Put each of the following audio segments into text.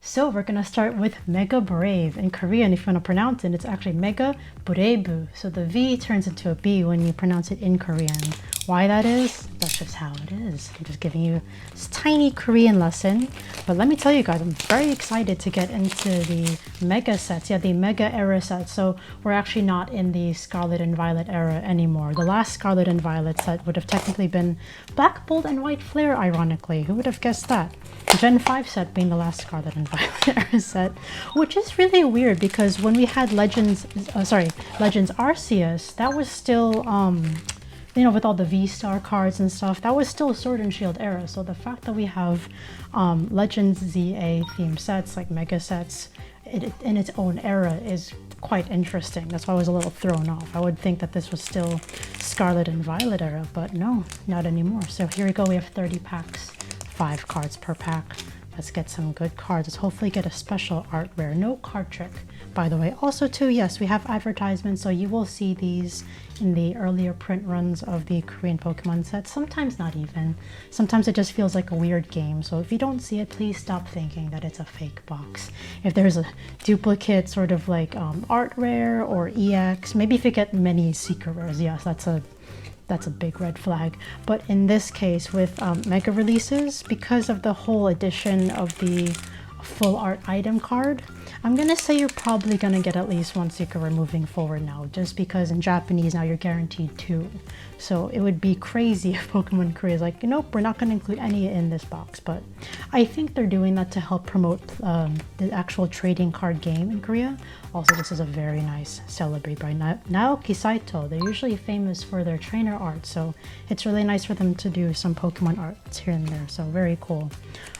So we're gonna start with Mega Brave. In Korean, if you want to pronounce it, it's actually Mega Brave. So the V turns into a B when you pronounce it in Korean. Why that is? That's just how it is. I'm just giving you this tiny Korean lesson. But let me tell you guys, I'm very excited to get into the Mega sets. Yeah, the Mega era sets. So we're actually not in the Scarlet and Violet era anymore. The last Scarlet and Violet set would have technically been Black Bolt and White Flare, ironically. Who would have guessed that? Gen 5 set being the last Scarlet and Violet era set, which is really weird because when we had Legends Arceus, that was still, you know, with all the V-Star cards and stuff, that was still Sword and Shield era. So the fact that we have Legends ZA themed sets, like Mega sets, in its own era is quite interesting. That's why I was a little thrown off. I would think that this was still Scarlet and Violet era, but no, not anymore. So here we go, we have 30 packs. 5 cards per pack. Let's get some good cards. Let's hopefully get a special art rare. No card trick, by the way. Also too, yes, we have advertisements, so you will see these in the earlier print runs of the Korean Pokemon sets. Sometimes not even. Sometimes it just feels like a weird game. So if you don't see it, please stop thinking that it's a fake box. If there's a duplicate sort of like art rare or EX, maybe if you get many secret rares, yes, that's a big red flag. But in this case with Mega releases, because of the whole addition of the full art item card, I'm gonna say you're probably gonna get at least one secret rare moving forward now, just because in Japanese now you're guaranteed 2. So it would be crazy if Pokemon Korea is like, nope, we're not gonna include any in this box. But I think they're doing that to help promote the actual trading card game in Korea. Also, this is a very nice Celebrate by Naoki Saito. They're usually famous for their trainer art, so it's really nice for them to do some Pokemon arts here and there, so very cool.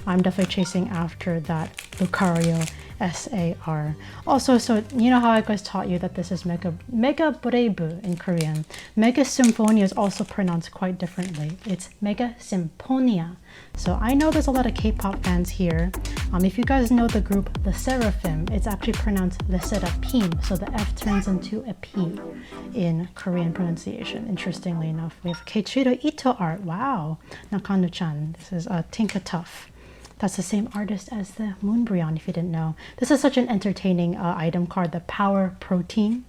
I'm definitely chasing after that Lucario SAR. Also, so you know how I guys taught you that this is Mega Brave in Korean. Mega Symphonia is also pronounced quite differently. It's Mega Symphonia. So I know there's a lot of K-pop fans here. If you guys know the group The Seraphim, it's actually pronounced The Seraphim, so the F turns into a P in Korean pronunciation. Interestingly enough, we have Keiichiro Ito art. Wow, Nakano-chan. This is Tinka Tough. That's the same artist as the Moonbryon, if you didn't know. This is such an entertaining item card, the Power Protein.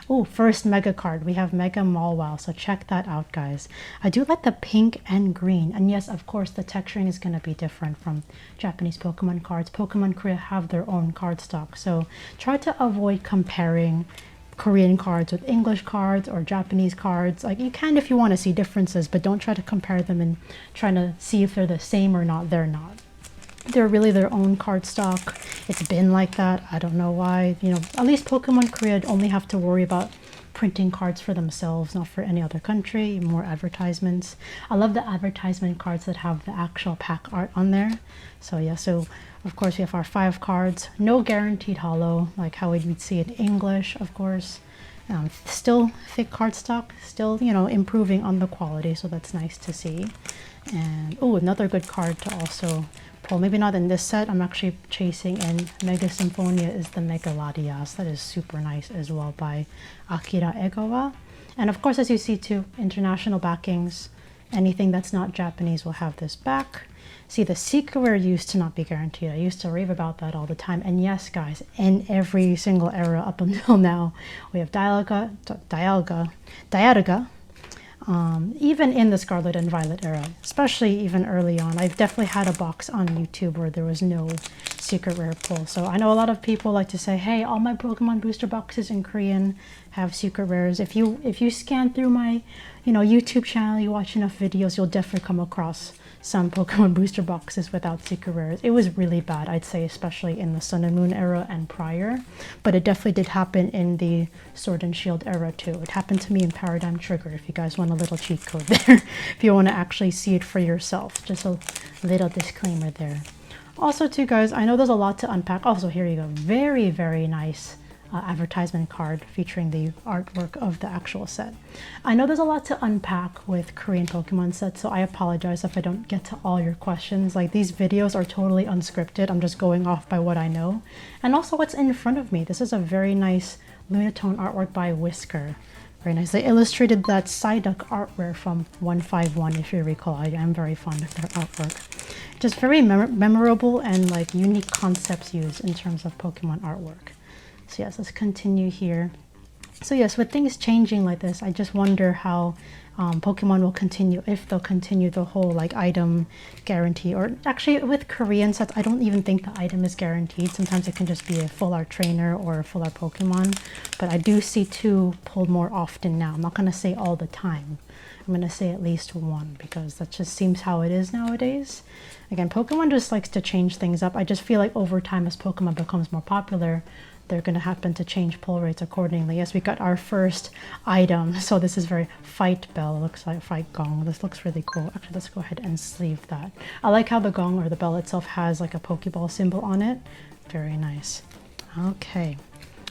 Oh, first Mega card. We have Mega Mawile, so check that out, guys. I do like the pink and green. And yes, of course, the texturing is going to be different from Japanese Pokemon cards. Pokemon Korea have their own card stock, so try to avoid comparing Korean cards with English cards or Japanese cards. Like, you can if you want to see differences, but don't try to compare them and trying to see if they're the same or not. They're not. They're really their own card stock. It's been like that. I don't know why. You know, at least Pokemon Korea only have to worry about printing cards for themselves, not for any other country. More advertisements. I love the advertisement cards that have the actual pack art on there. So yeah, so of course we have our 5 cards. No guaranteed holo, like how we'd see in English, of course. Still thick card stock, still, you know, improving on the quality, so that's nice to see. And oh, another good card to also pull, maybe not in this set. I'm actually chasing in Mega Symphonia is the Mega Latias. That is super nice as well by Akira Egawa. And of course, as you see too, international backings. Anything that's not Japanese will have this back. See, the secret rare used to not be guaranteed. I used to rave about that all the time. And yes, guys, in every single era up until now, we have Dialga. Even in the Scarlet and Violet era, especially even early on. I've definitely had a box on YouTube where there was no secret rare pull. So I know a lot of people like to say, hey, all my Pokemon booster boxes in Korean have secret rares. If you scan through my, you know, YouTube channel, you watch enough videos, you'll definitely come across some Pokemon booster boxes without secret rares. It was really bad, I'd say, especially in the Sun and Moon era and prior. But it definitely did happen in the Sword and Shield era too. It happened to me in Paradigm Trigger, if you guys want a little cheat code there. If you want to actually see it for yourself. Just a little disclaimer there. Also too, guys, I know there's a lot to unpack. Also, here you go. Very, very nice advertisement card featuring the artwork of the actual set. I know there's a lot to unpack with Korean Pokemon sets, so I apologize if I don't get to all your questions. Like, these videos are totally unscripted. I'm just going off by what I know. And also what's in front of me. This is a very nice Lunatone artwork by Whisker. Very nice. They illustrated that Psyduck artware from 151, if you recall. I am very fond of their artwork. Just very memorable and like unique concepts used in terms of Pokemon artwork. So yes, let's continue here. So yes, with things changing like this, I just wonder how Pokemon will continue, if they'll continue the whole like item guarantee, or actually with Korean sets, I don't even think the item is guaranteed. Sometimes it can just be a full art trainer or a full art Pokemon, but I do see 2 pulled more often now. I'm not going to say all the time. I'm going to say at least 1 because that just seems how it is nowadays. Again, Pokemon just likes to change things up. I just feel like over time as Pokemon becomes more popular, they're going to happen to change pull rates accordingly. Yes, we got our first item. So this is very Fight Bell. Looks like Fight Gong. This looks really cool. Actually, let's go ahead and sleeve that. I like how the gong or the bell itself has like a Pokeball symbol on it. Very nice. Okay.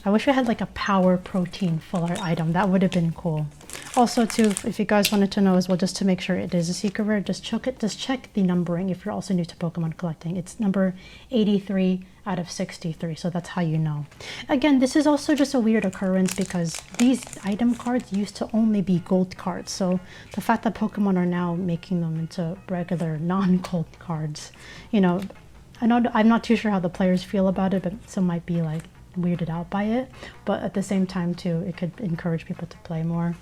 I wish we had like a power protein full art item. That would have been cool. Also too, if you guys wanted to know as well, just to make sure it is a secret rare, just check the numbering if you're also new to Pokemon collecting. It's number 83 out of 63, so that's how you know. Again, this is also just a weird occurrence because these item cards used to only be gold cards. So the fact that Pokemon are now making them into regular non-gold cards, you know, I'm not too sure how the players feel about it, but some might be like weirded out by it, but at the same time too, it could encourage people to play more.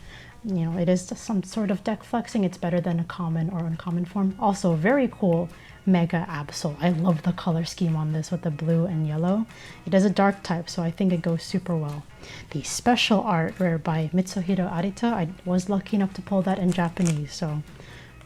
You know, it is some sort of deck flexing. It's better than a common or uncommon form. Also very cool Mega Absol. I love the color scheme on this with the blue and yellow. It is a dark type, so I think it goes super well. The special art rare by Mitsuhiro Arita, I was lucky enough to pull that in Japanese, so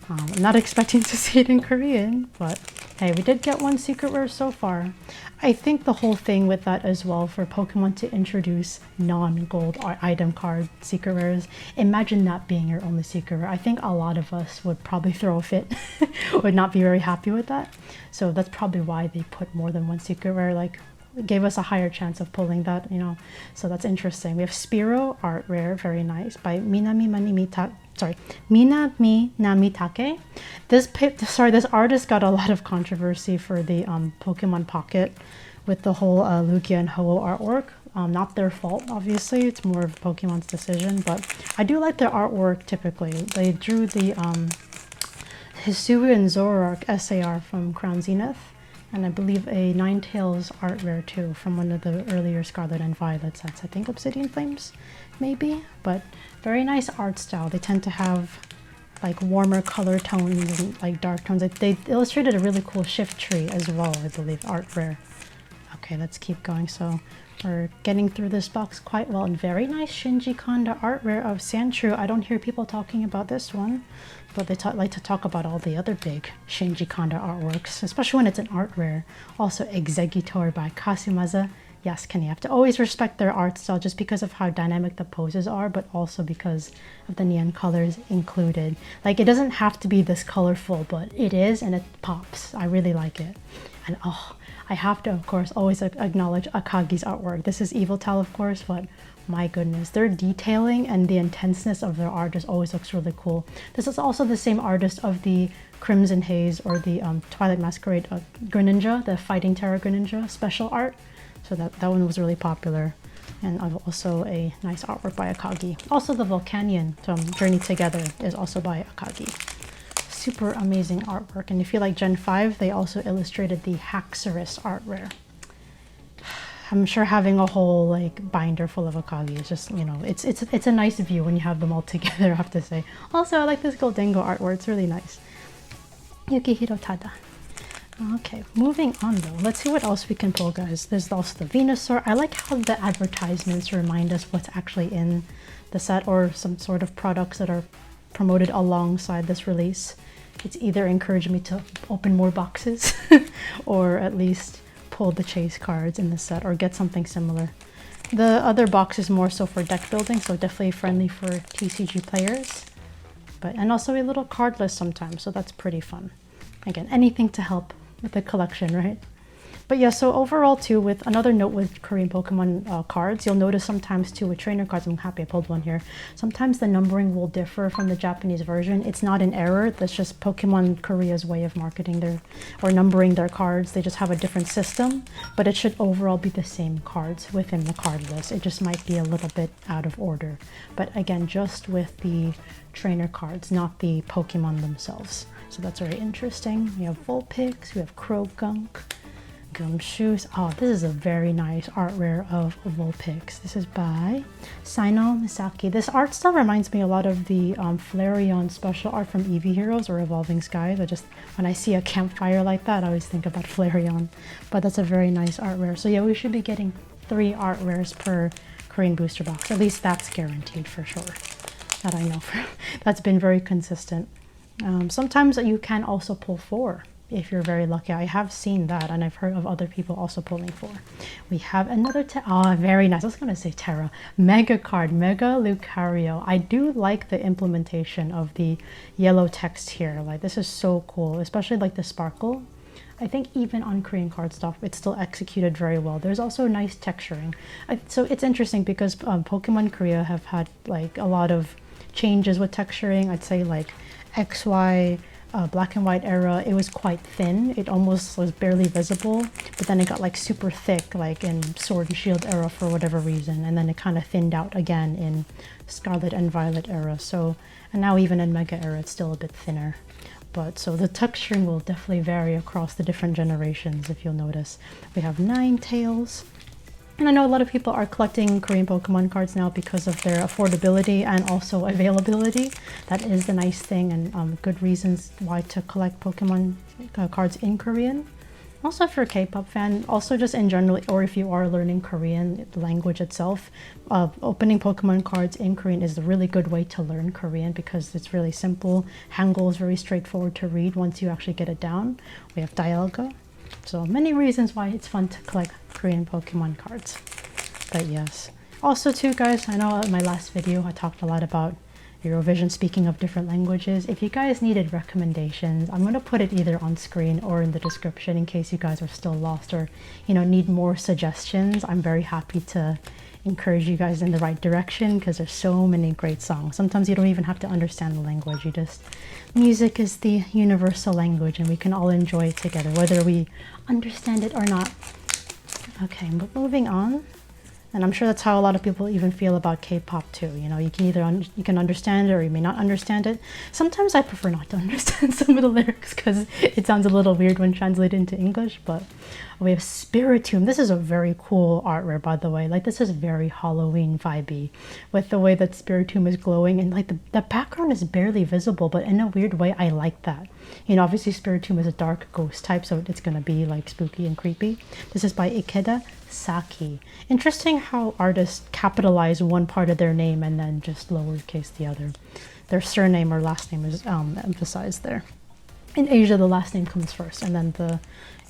I'm not expecting to see it in Korean, but hey, we did get 1 secret rare so far. I think the whole thing with that as well, for Pokemon to introduce non-gold item card secret rares, imagine that being your only secret rare. I think a lot of us would probably throw a fit, would not be very happy with that. So that's probably why they put more than 1 secret rare, like gave us a higher chance of pulling that, you know. So that's interesting. We have Spearow art rare, very nice, by Minami Namitake. This artist got a lot of controversy for the Pokemon Pocket with the whole Lugia and Ho-Oh artwork. Not their fault, obviously. It's more of Pokemon's decision, but I do like their artwork typically. They drew the Hisui and Zoroark SAR from Crown Zenith, and I believe a Ninetales art rare too from one of the earlier Scarlet and Violet sets. I think Obsidian Flames, maybe, but very nice art style. They tend to have like warmer color tones and like dark tones. They illustrated a really cool shift tree as well, I believe, art rare. Okay, let's keep going. So we're getting through this box quite well, and very nice Shinji Kanda art rare of Sandshrew. I don't hear people talking about this one, but they like to talk about all the other big Shinji Kanda artworks, especially when it's an art rare. Also Executor by Kasumaza Yasuke. You have to always respect their art style just because of how dynamic the poses are, but also because of the neon colors included. Like, it doesn't have to be this colorful, but it is, and it pops. I really like it. And oh, I have to, of course, always acknowledge Akagi's artwork. This is Evil Tal, of course, but my goodness, their detailing and the intenseness of their art just always looks really cool. This is also the same artist of the Crimson Haze or the Twilight Masquerade Greninja, the Fighting Terra Greninja special art. So that one was really popular. And also a nice artwork by Akagi. Also the Volcanion from Journey Together is also by Akagi. Super amazing artwork. And if you like Gen 5, they also illustrated the Haxorus art rare. I'm sure having a whole like binder full of Akagi is just, you know, it's a nice view when you have them all together, I have to say. Also, I like this Goldengo artwork. It's really nice. Yukihiro Tada. Okay, moving on though. Let's see what else we can pull, guys. There's also the Venusaur. I like how the advertisements remind us what's actually in the set, or some sort of products that are promoted alongside this release. It's either encouraged me to open more boxes or at least pull the chase cards in the set or get something similar. The other box is more so for deck building, so definitely friendly for TCG players. And also a little card list sometimes, so that's pretty fun. Again, anything to help with the collection, right? But yeah, so overall too, with another note with Korean Pokemon cards, you'll notice sometimes too with trainer cards, I'm happy I pulled one here, sometimes the numbering will differ from the Japanese version. It's not an error, that's just Pokemon Korea's way of marketing their, or numbering their cards. They just have a different system, but it should overall be the same cards within the card list. It just might be a little bit out of order. But again, just with the trainer cards, not the Pokemon themselves. So that's very interesting. We have Vulpix, we have Croagunk, Gumshoes. Oh, this is a very nice art rare of Vulpix. This is by Sino Misaki. This art style reminds me a lot of the Flareon special art from Eevee Heroes or Evolving Skies. When I see a campfire like that, I always think about Flareon. But that's a very nice art rare. So yeah, we should be getting 3 art rares per Korean booster box. At least that's guaranteed for sure. That I know. That's been very consistent. Sometimes you can also pull 4. If you're very lucky. I have seen that, and I've heard of other people also pulling 4. We have another very nice. I was gonna say Terra. Mega card, Mega Lucario. I do like the implementation of the yellow text here. Like, this is so cool, especially like the sparkle. I think even on Korean cardstock, it's still executed very well. There's also nice texturing. So it's interesting because Pokemon Korea have had like a lot of changes with texturing. I'd say like XY, black and white era, it was quite thin. It almost was barely visible, but then it got like super thick, like in Sword and Shield era for whatever reason, and then it kind of thinned out again in Scarlet and Violet era. So, and now even in Mega era, it's still a bit thinner. But so the texturing will definitely vary across the different generations, if you'll notice. We have Ninetales. And I know a lot of people are collecting Korean Pokemon cards now because of their affordability and also availability. That is the nice thing, and good reasons why to collect Pokemon cards in Korean. Also, if you're a K-pop fan, also just in general, or if you are learning Korean, the language itself, opening Pokemon cards in Korean is a really good way to learn Korean because it's really simple. Hangul is very straightforward to read once you actually get it down. We have Dialga. So many reasons why it's fun to collect Korean Pokemon cards. But yes. Also too, guys, I know in my last video I talked a lot about Eurovision, speaking of different languages. If you guys needed recommendations, I'm going to put it either on screen or in the description in case you guys are still lost or, you know, need more suggestions. I'm very happy to encourage you guys in the right direction because there's so many great songs. Sometimes you don't even have to understand the language. Music is the universal language and we can all enjoy it together, whether we understand it or not. Okay, but moving on. And I'm sure that's how a lot of people even feel about K-pop too. You know, you can either you can understand it or you may not understand it. Sometimes I prefer not to understand some of the lyrics because it sounds a little weird when translated into English. But we have Spiritomb. This is a very cool art rare, by the way. Like, this is very Halloween vibey with the way that Spiritomb is glowing, and like the background is barely visible, but in a weird way I like that. You know, obviously Spiritomb is a dark ghost type, so it's gonna be like spooky and creepy. This is by Ikeda Saki. Interesting how artists capitalize one part of their name and then just lowercase the other. Their surname or last name is emphasized there. In Asia, the last name comes first, and then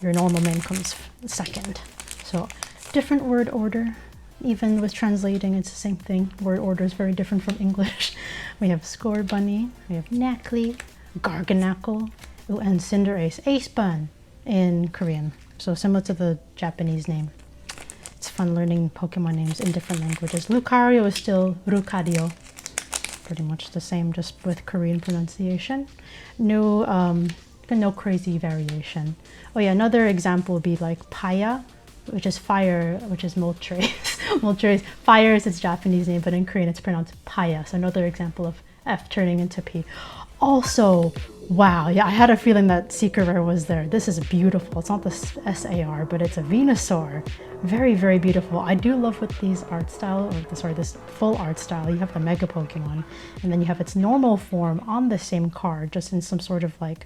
your normal name comes second. So different word order. Even with translating, it's the same thing. Word order is very different from English. We have Scorbunny, we have Knackly, Garganacl, and Cinderace. Ace-bun in Korean. So similar to the Japanese name. It's fun learning Pokemon names in different languages. Lucario is still Lucario. Pretty much the same, just with Korean pronunciation. No crazy variation. Oh yeah, another example would be like Paya, which is fire, which is Moltres. Moltres, fire is its Japanese name, but in Korean it's pronounced Paya. So another example of F turning into P. Also, wow, yeah, I had a feeling that Secret Rare was there. This is beautiful. It's not the SAR, but it's a Venusaur. Very, very beautiful. I do love with these art style, this full art style. You have the Mega Pokemon, and then you have its normal form on the same card, just in some sort of like,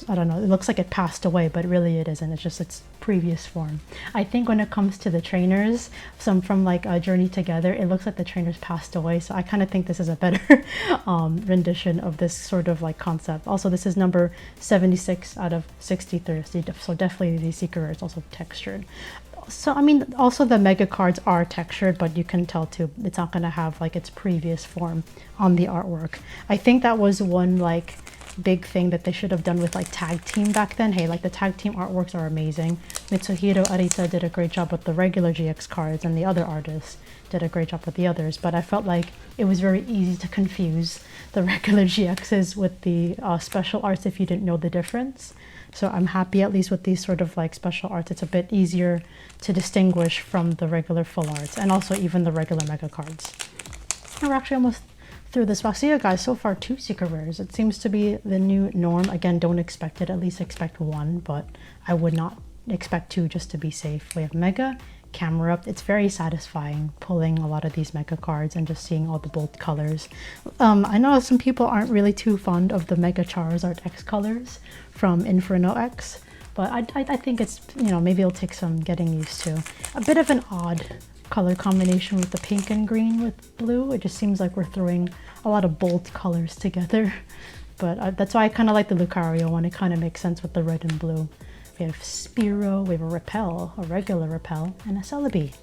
I don't know, it looks like it passed away, but really it isn't. It's just its previous form. I think when it comes to the trainers, some from like Journey Together, it looks like the trainers passed away. So I kind of think this is a better rendition of this sort of like concept. Also, this is number 76 out of 63. So definitely the Secret Rare is also textured. So, I mean, also the Mega cards are textured, but you can tell too, it's not going to have like its previous form on the artwork. I think that was one like big thing that they should have done with like tag team back then. Hey, like the tag team artworks are amazing. Mitsuhiro Arita did a great job with the regular GX cards, and the other artists did a great job with the others, but I felt like it was very easy to confuse the regular GXs with the special arts if you didn't know the difference. So I'm happy at least with these sort of like special arts, it's a bit easier to distinguish from the regular full arts, and also even the regular mega cards. And we're actually almost through this box. So yeah guys, so far 2 secret rares. It seems to be the new norm. Again, don't expect it, at least expect 1, but I would not expect 2 just to be safe. We have mega, camera up. It's very satisfying pulling a lot of these mega cards and just seeing all the bold colors. I know some people aren't really too fond of the Mega Charizard X colors from Inferno X, but I think it's, you know, maybe it'll take some getting used to. A bit of an odd color combination with the pink and green with blue. It just seems like we're throwing a lot of bold colors together, but that's why I kind of like the Lucario one. It kind of makes sense with the red and blue. We have Spearow, we have a Repel, a regular Repel, and a Celebi.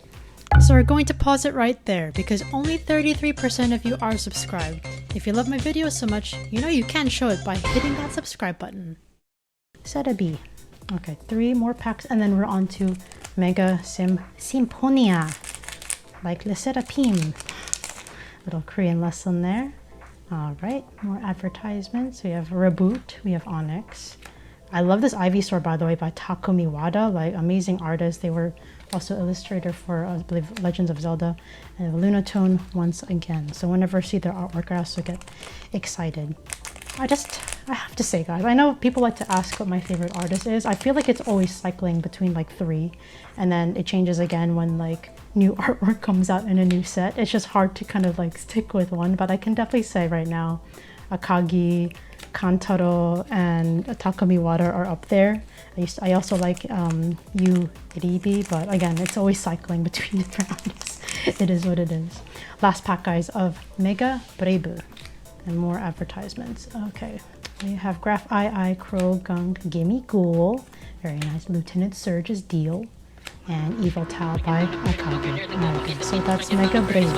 So we're going to pause it right there because only 33% of you are subscribed. If you love my videos so much, you know you can show it by hitting that subscribe button. Celebi. Okay, 3 more packs and then we're on to Mega Symphonia. Like Le Serapim. Little Korean lesson there. Alright, more advertisements. We have Reboot, we have Onyx. I love this Ivysaur, by the way, by Takumi Wada, like amazing artist. They were also illustrator for, I believe, Legends of Zelda, and Lunatone once again. So whenever I see their artwork, I also get excited. I have to say, guys, I know people like to ask what my favorite artist is. I feel like it's always cycling between like 3, and then it changes again when like new artwork comes out in a new set. It's just hard to kind of like stick with one, but I can definitely say right now, Akagi, Kantaro, and Takumi Wada are up there. I also like Yu Iribi, but again, it's always cycling between different artists. It is what it is. Last pack, guys, of Mega Brave. And more advertisements. Okay, we have Graph II, Crow, Gunk, Gimme Ghoul. Very nice. Lieutenant Surge's Deal. And Evil Tao by Akagi. Okay, so that's Mega Brave.